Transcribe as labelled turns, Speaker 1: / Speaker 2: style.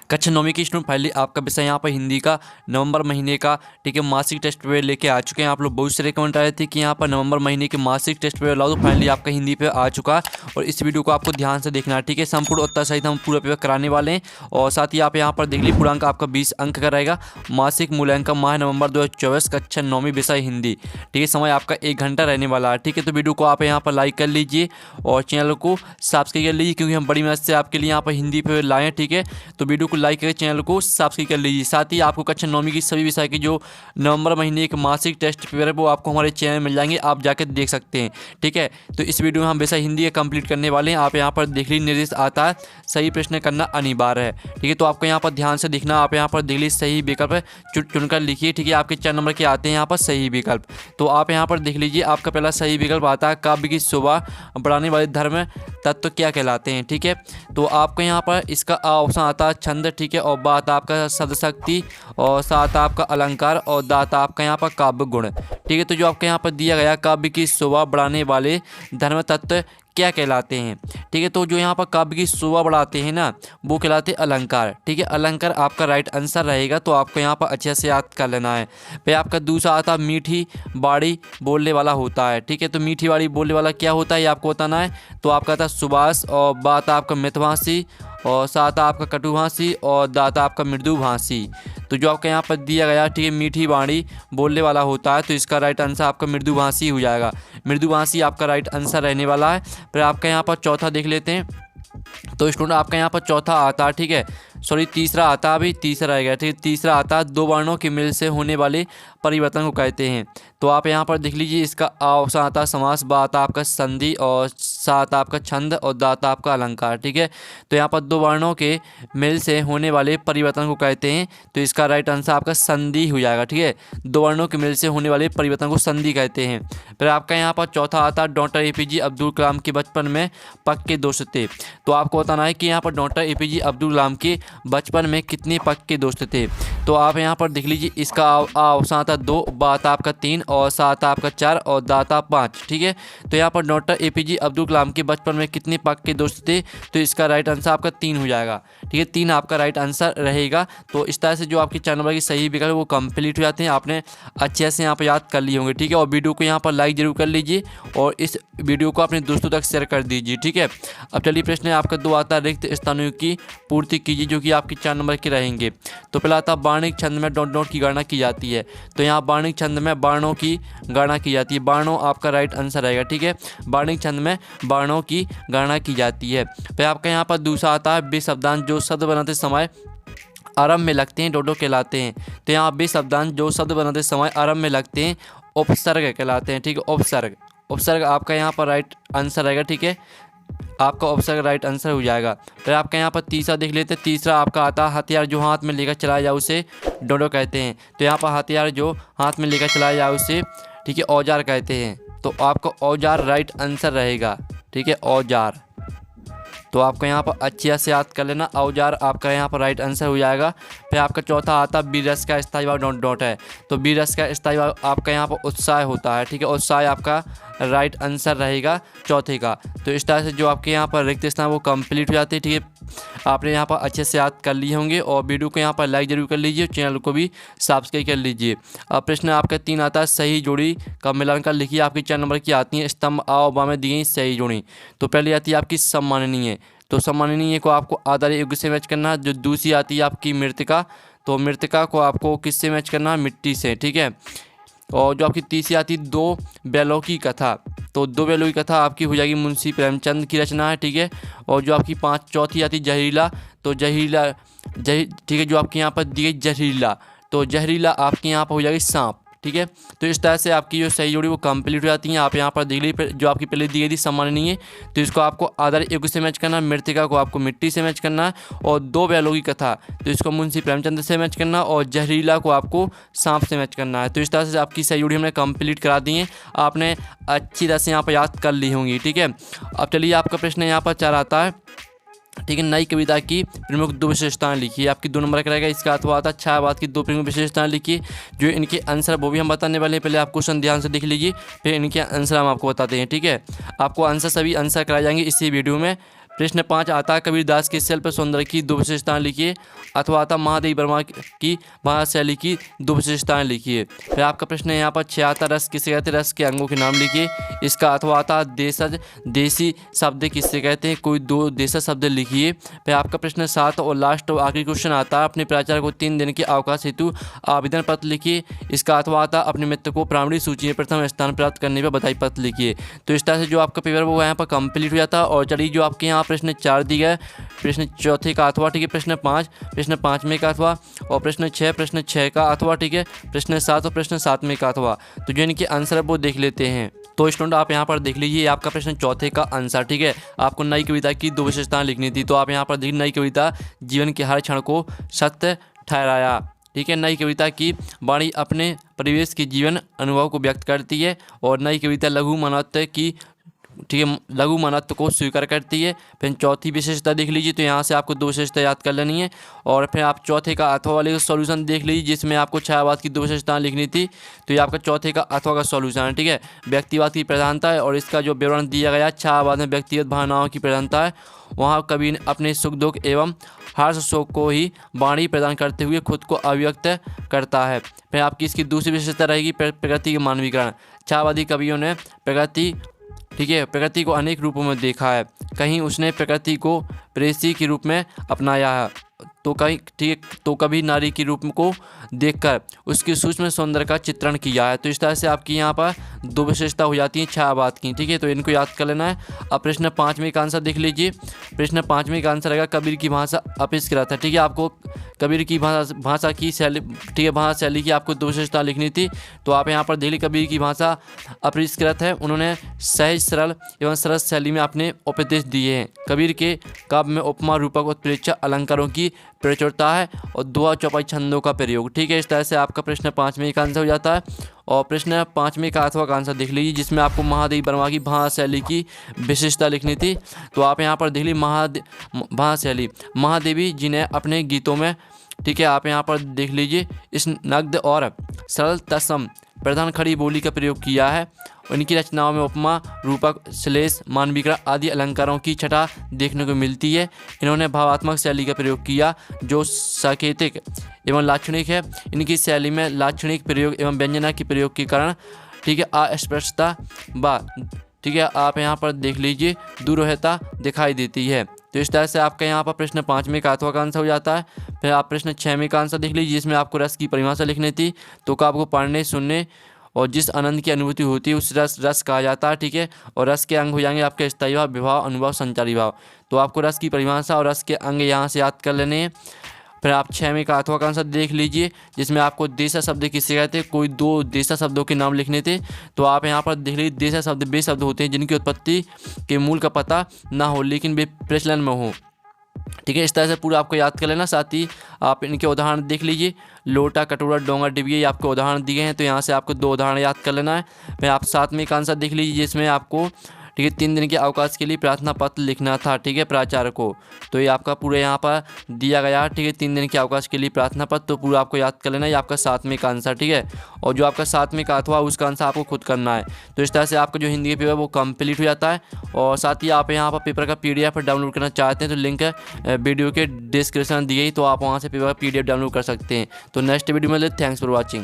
Speaker 1: कक्षा 9वीं की student finally आपका विषय यहाँ पर हिंदी का नवंबर महीने का ठीक है मासिक टेस्ट पेपर लेके आ चुके हैं। आप लोग बहुत सारे कमेंट आए थे कि यहाँ पर नवंबर महीने के मासिक टेस्ट पेपर लाओ, तो फाइनली आपका हिंदी पे आ चुका है और इस वीडियो को आपको ध्यान से देखना है। ठीक है, संपूर्ण उत्तर सहित हम पूरा पेपर कराने वाले हैं और साथ ही आप यहाँ पर देख लीजिए पूर्णांक आपका 20 अंक का रहेगा। मासिक मूल्यांकन माह नवंबर 2024 कक्षा 9वीं विषय हिंदी। ठीक है, समय आपका 1 घंटा रहने वाला है। ठीक है, तो वीडियो को आप यहाँ पर लाइक कर लीजिए और चैनल को सब्सक्राइब कर लीजिए क्योंकि हम बड़ी मेहनत से आपके लिए यहाँ पर हिंदी पे लाए हैं। ठीक है, तो वीडियो को लाइक करके चैनल को सब्सक्राइब कर लीजिए। साथ ही आपको कक्षा 9वीं की सभी विषय की जो नवंबर महीने के मासिक टेस्ट पेपर है वो आपको हमारे चैनल में मिल जाएंगे, आप जाकर देख सकते हैं। ठीक है, तो इस वीडियो में हम विषय हिंदी का कंप्लीट करने वाले हैं। आप यहाँ पर देख लीजिए निर्देश आता है सही प्रश्न करना अनिवार्य है। ठीक है, तो आपको यहाँ पर ध्यान से देखना, आप यहाँ पर देख लीजिए सही विकल्प चुनकर लिखिए। ठीक है, आपके 4 नंबर के आते हैं यहाँ पर सही विकल्प। तो आप यहाँ पर देख लीजिए आपका पहला सही विकल्प आता है काव्य की शोभा बढ़ाने वाले धर्म तत्व क्या कहलाते हैं। ठीक है, तो आपको यहाँ पर इसका ऑप्शन आता है छंद। ठीक है, और बात आपका सदशक्ति और साथ आपका अलंकार और दाता आपका यहाँ पर काव्य गुण। ठीक है, तो जो आपके यहाँ पर दिया गया काव्य की शोभा बढ़ाने वाले धर्म तत्व क्या कहलाते हैं। ठीक है, तो जो यहाँ पर काव्य की शोभा बढ़ाते हैं ना वो कहलाते हैं अलंकार। ठीक है, अलंकार आपका राइट आंसर रहेगा, तो आपको यहाँ पर अच्छे से याद कर लेना है। फिर आपका दूसरा आता मीठी बाड़ी बोलने वाला होता है। ठीक है, तो मीठी बाड़ी बोलने वाला क्या होता है ये आपको बताना है। तो आपका था सुभाष और बात आपका मितभाषी और साथ आपका कटुभाषी और दाता आपका मृदुभाषी। तो जो आपका यहाँ पर दिया गया ठीक है मीठी वाणी बोलने वाला होता है, तो इसका राइट आंसर आपका मृदुभाषी हो जाएगा। मृदुभाषी आपका राइट आंसर रहने वाला है। फिर आपका यहाँ पर चौथा देख लेते हैं, तो स्टूडेंट आपका यहाँ पर चौथा आता है। ठीक है, सॉरी तीसरा आता है, अभी तीसरा रहेगा। ठीक है, तीसरा आता है दो वर्णों के मिल से होने वाले परिवर्तन को कहते हैं। तो आप यहाँ पर देख लीजिए इसका ऑप्शन आता है समास, बात आपका संधि और साथ आपका छंद और दाता आपका अलंकार। ठीक है, तो यहाँ पर दो वर्णों के मिल से होने वाले परिवर्तन को कहते हैं, तो इसका राइट आंसर आपका संधि हो जाएगा। ठीक है, दो वर्णों के मिल से होने वाले परिवर्तन को संधि कहते हैं। फिर आपका यहाँ पर चौथा आता है डॉक्टर APJ अब्दुल कलाम के बचपन में पक्के दोस्त थे। तो आपको बताना है कि यहाँ पर डॉक्टर APJ अब्दुल कलाम के बचपन में कितने पक्के दोस्त थे। तो आप यहाँ पर देख लीजिए इसका ऑप्शन आता 2, बात आपका 3 और साथ आपका 4 और दाता 5। ठीक है, तो यहाँ पर डॉक्टर APJ अब्दुल कलाम के बचपन में कितने पक्के दोस्त थे, तो इसका राइट आंसर आपका 3 हो जाएगा। ठीक है, 3 आपका राइट आंसर रहेगा। तो इस तरह से जो आपके 4 नंबर की सही विकल्प वो कंप्लीट हो जाते हैं, आपने अच्छे से यहाँ पर याद कर लिए होंगे। ठीक है, और वीडियो को यहाँ पर लाइक जरूर कर लीजिए और इस वीडियो को अपने दोस्तों तक शेयर कर दीजिए। ठीक है, अब चलिए प्रश्न आपका 2 आता है रिक्त स्थानों की पूर्ति कीजिए, जो कि आपके 4 नंबर के रहेंगे। तो पहला आता बाणिक छंद में डॉट डॉट की गणना की जाती है। तो यहाँ बाणिक छंद में बाणों की गणना की जाती है, बाणों आपका राइट आंसर रहेगा। ठीक है, बाणिक छंद में बाणों की गणना की जाती है। फिर आपका यहाँ पर दूसरा आता है बे शब्दांश जो शब्द बनाते समय आरंभ में लगते हैं डोडो कहलाते हैं। तो यहाँ बे शब्दांश जो शब्द बनाते समय आरंभ में लगते हैं उपसर्ग कहलाते हैं। ठीक है, उपसर्ग, उपसर्ग आपका यहाँ पर राइट आंसर रहेगा। ठीक है, आपका ऑप्शन राइट आंसर हो जाएगा। फिर आपका यहाँ पर तीसरा देख लेते हैं, तीसरा आपका आता है हथियार जो हाथ में लेकर चलाया जाए उसे डोडो कहते हैं। तो यहाँ पर हथियार जो हाथ में लेकर चलाया जाए उसे ठीक है औजार कहते हैं। तो आपका औजार राइट आंसर रहेगा। ठीक है, औजार, तो आपको यहाँ पर अच्छे से याद कर लेना, औजार आपका यहाँ पर राइट आंसर हो जाएगा। फिर आपका चौथा आता बीरस का स्थायी भाव डॉट डॉट है। तो बीरस का स्थायी भाव आपका यहाँ पर उत्साह होता है। ठीक है, उत्साह आपका राइट आंसर रहेगा चौथे का। तो इस तरह से जो आपके यहाँ पर रिक्त स्थान वो कंप्लीट हो जाते हैं। ठीक है, आपने यहाँ पर अच्छे से याद कर लिए होंगे और वीडियो को यहाँ पर लाइक जरूर कर लीजिए, चैनल को भी सब्सक्राइब कर लीजिए। अब प्रश्न आपका 3 आता है सही जोड़ी का मिलान कर लिखिए। आपकी 4 नंबर की आती है स्तंभ आ और बा में दी गई सही जोड़ी। तो पहले आती है आपकी सम्माननीय, तो सम्माननीय को आपको आधार युग से मैच करना है। जो दूसरी आती है आपकी मृतिका, तो मृतिका को आपको किससे मैच करना है, मिट्टी से। ठीक है, और जो आपकी तीसरी आती है 2 बैलों की कथा, तो 2 बैलों की कथा आपकी हो जाएगी मुंशी प्रेमचंद की रचना है। ठीक है, और जो आपकी चौथी आती है जहरीला, तो जहरीला ठीक है जो आपके यहाँ पर दी गई जहरीला, तो जहरीला आपके यहाँ पर हो जाएगी सांप। ठीक है, तो इस तरह से आपकी जो सही जोड़ी वो कंप्लीट हो जाती है। आप यहाँ पर देख लीजिए जो आपकी पहले दी गई थी सम्माननीय, तो इसको आपको आधार युग से मैच करना है, मृतिका को आपको मिट्टी से मैच करना है, और 2 बैलों की कथा तो इसको मुंशी प्रेमचंद से मैच करना, और जहरीला को आपको सांप से मैच करना है। तो इस तरह से आपकी सही जोड़ी हमने कंप्लीट करा दी है, आपने अच्छी तरह से यहाँ पर याद कर ली होंगी। ठीक है, अब चलिए आपका प्रश्न यहाँ पर 4 आता है। ठीक है, नई कविता की प्रमुख 2 विशेषताएं लिखिए। आपकी 2 नंबर का रहेगा। इसका अर्थ आता है छायावाद की 2 प्रमुख विशेषताएं लिखिए। जो इनके आंसर वो भी हम बताने वाले हैं, पहले आप क्वेश्चन ध्यान से देख लीजिए, फिर इनके आंसर हम आपको बताते हैं। ठीक है, आपको आंसर सभी आंसर कराए जाएंगे इसी वीडियो में। प्रश्न 5 आता है कबीरदास के शिल्प सौंदर्य की 2 विशेषताएं लिखिए। अथवा आता महादेवी वर्मा की भाषा शैली की 2 विशेषताएं लिखिए। फिर आपका प्रश्न यहाँ पर 6 आता रस किसे कहते हैं, रस के अंगों के नाम लिखिए। इसका अथवा आता देशज देसी शब्द किससे कहते हैं, कोई 2 देशज शब्द लिखिए। फिर आपका प्रश्न 7 और लास्ट और आखिरी क्वेश्चन आता है अपने प्राचार्य को 3 दिन के अवकाश हेतु आवेदन पत्र लिखिए। इसका अथवा आता अपने मित्र को प्राइमरी सूची में प्रथम स्थान प्राप्त करने पर बधाई पत्र लिखिए। तो इस तरह से जो आपका पेपर वो यहाँ पर कंप्लीट हो जाता है। और चलिए जो आपके यहाँ प्रश्न 4 दिए गए, प्रश्न 4 का अथवा, ठीक है, प्रश्न 5 प्रश्न 5 का अथवा, और प्रश्न 6 प्रश्न 6 का अथवा, ठीक है, प्रश्न 7 और प्रश्न 7 का अथवा। तो जो इनके आंसर है वो देख लेते हैं। तो स्टूडेंट आप यहाँ पर देख लीजिए आपका प्रश्न 4 का आंसर, ठीक है। आपको नई कविता की 2 विशेषताएं लिखनी थी। तो आप यहाँ पर देखिए नई कविता जीवन के हर क्षण को सत्य ठहराया, ठीक है। नई कविता की वाणी अपने परिवेश के जीवन अनुभव को व्यक्त करती है। और नई कविता लघु मनत्व की, ठीक है, लघु मनत्व को स्वीकार करती है। फिर 4थी विशेषता देख लीजिए। तो यहाँ से आपको 2 विशेषता याद कर लेनी है। और फिर आप 4 का अथवा वाले का सॉल्यूशन देख लीजिए जिसमें आपको छायावाद की 2 विशेषताएं लिखनी थी। तो ये आपका 4 का अथवा का सॉल्यूशन है, ठीक है। व्यक्तिवाद की प्रधानता है और इसका जो विवरण दिया गया छायावाद में व्यक्तिगत भावनाओं की प्रधानता है। वहाँ कवि ने अपने सुख दुख एवं हर्ष शोक को ही वाणी प्रदान करते हुए खुद को अभिव्यक्त करता है। फिर आपकी इसकी दूसरी विशेषता रहेगी प्रकृति के मानवीकरण। छायावादी कवियों ने प्रकृति, ठीक है, प्रकृति को अनेक रूपों में देखा है। कहीं उसने प्रकृति को प्रेयसी के रूप में अपनाया है, तो कहीं, ठीक है, तो कभी नारी के रूप को देखकर उसके सूक्ष्म सौंदर्य का चित्रण किया है। तो इस तरह से आपकी यहाँ पर 2 विशेषता हो जाती हैं छायावाद की, ठीक है। तो इनको याद कर लेना है। अब प्रश्न 5 का आंसर देख लीजिए। प्रश्न 5 का आंसर रहेगा कबीर की भाषा अपरिष्कृत है, ठीक है। आपको कबीर की भाषा की शैली, ठीक है, भाषा शैली की आपको 2 विशेषता लिखनी थी। तो आप यहाँ पर देख लीजिए कबीर की भाषा अपरिष्कृत है। उन्होंने सहज सरल एवं सरस शैली में अपने उपदेश दिए हैं। कबीर के काव्य में उपमा रूपक उत्प्रेक्षा अलंकारों की प्रचुरता है और दोहा चौपाई छंदों का प्रयोग, ठीक है। इस तरह से आपका प्रश्न 5 का आंसर हो जाता है। और प्रश्न 5 का अथवा का आंसर देख लीजिए जिसमें आपको महादेवी वर्मा की भाषा शैली की विशेषता लिखनी थी। तो आप यहाँ पर देख लीजिए भाषा शैली, महादेवी जी ने अपने गीतों में, ठीक है, आप यहाँ पर देख लीजिए इस नग्न और सरल तत्सम प्रधान खड़ी बोली का प्रयोग किया है। उनकी रचनाओं में उपमा रूपक श्लेष मानवीकरण आदि अलंकारों की छटा देखने को मिलती है। इन्होंने भावात्मक शैली का प्रयोग किया जो सांकेतिक एवं लाक्षणिक है। इनकी शैली में लाक्षणिक प्रयोग एवं व्यंजना के प्रयोग के कारण, ठीक है, अस्पष्टता ठीक है, आप यहाँ पर देख लीजिए दुरूहता दिखाई देती है। तो इस तरह से आपका यहाँ पर प्रश्न 5 का अथवा का आंसर हो जाता है। फिर आप प्रश्न 6 का आंसर देख लीजिए जिसमें आपको रस की परिभाषा लिखनी थी। तो का आपको पढ़ने सुनने और जिस आनंद की अनुभूति होती है उस रस कहा जाता है, ठीक है। और रस के अंग हो जाएंगे आपके स्थायी भाव, विभाव, अनुभव, संचारी भाव। तो आपको रस की परिभाषा और रस के अंग यहाँ से याद कर लेने हैं। फिर आप 6 का अथवा का आंसर देख लीजिए जिसमें आपको देशा शब्द किसे कहते हैं, कोई 2 देशा शब्दों के नाम लिखने थे। तो आप यहाँ पर देख लीजिए देशा शब्द वे शब्द होते हैं जिनकी उत्पत्ति के मूल का पता ना हो लेकिन वे प्रचलन में हो, ठीक है। इस तरह से पूरा आपको याद कर लेना। साथ ही आप इनके उदाहरण देख लीजिए, लोटा, कटोरा, डोंगा, डिबिया, ये आपको उदाहरण दिए हैं। तो यहाँ से आपको 2 उदाहरण याद कर लेना है। फिर आप 7 का आंसर देख लीजिए जिसमें आपको, ठीक है, 3 दिन के अवकाश के लिए प्रार्थना पत्र लिखना था, ठीक है, प्राचार्य को। तो ये आपका पूरे यहाँ पर दिया गया, ठीक है, 3 दिन के अवकाश के लिए प्रार्थना पत्र। तो पूरा आपको याद कर लेना है। ये आपका 7 का आंसर, ठीक है। और जो आपका 7 का अथवा उसका आंसर आपको खुद करना है। तो इस तरह से आपका जो हिंदी का पेपर वो कंप्लीट हो जाता है। और साथ ही आप यहाँ पर पेपर का PDF डाउनलोड करना चाहते हैं तो लिंक वीडियो के डिस्क्रिप्शन दी गई, तो आप वहाँ से पेपर का PDF डाउनलोड कर सकते हैं। तो नेक्स्ट वीडियो में थैंक्स फॉर वॉचिंग।